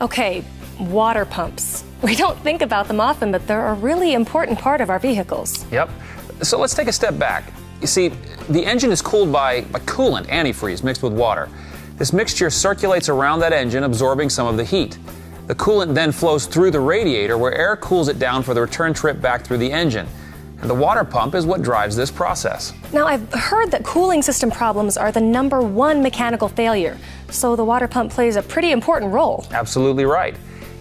Okay, water pumps. We don't think about them often, but they're a really important part of our vehicles. Yep. So let's take a step back. You see, the engine is cooled by coolant, antifreeze, mixed with water. This mixture circulates around that engine, absorbing some of the heat. The coolant then flows through the radiator, where air cools it down for the return trip back through the engine. And the water pump is what drives this process. Now, I've heard that cooling system problems are the #1 mechanical failure, so the water pump plays a pretty important role. Absolutely right.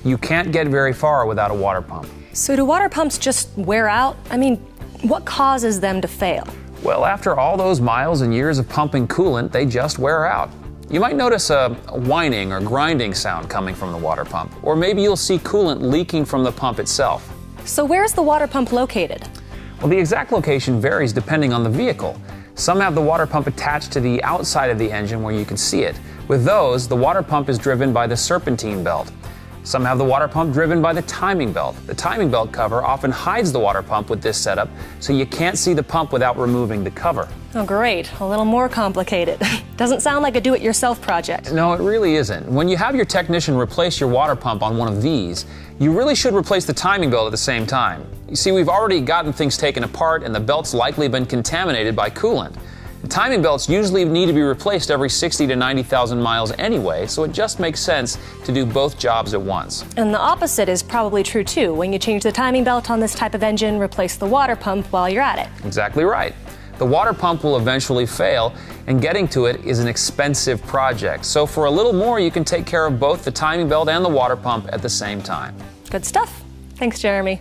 You can't get very far without a water pump. So do water pumps just wear out? I mean, what causes them to fail? Well, after all those miles and years of pumping coolant, they just wear out. You might notice a whining or grinding sound coming from the water pump, or maybe you'll see coolant leaking from the pump itself. So where's the water pump located? Well, the exact location varies depending on the vehicle. Some have the water pump attached to the outside of the engine where you can see it. With those, the water pump is driven by the serpentine belt. Some have the water pump driven by the timing belt. The timing belt cover often hides the water pump with this setup, so you can't see the pump without removing the cover. Oh, great. A little more complicated. Doesn't sound like a do-it-yourself project. No, it really isn't. When you have your technician replace your water pump on one of these, you really should replace the timing belt at the same time. You see, we've already gotten things taken apart, and the belt's likely been contaminated by coolant. The timing belts usually need to be replaced every 60 to 90,000 miles anyway, so it just makes sense to do both jobs at once. And the opposite is probably true too. When you change the timing belt on this type of engine, replace the water pump while you're at it. Exactly right. The water pump will eventually fail, and getting to it is an expensive project. So for a little more, you can take care of both the timing belt and the water pump at the same time. Good stuff. Thanks, Jeremy.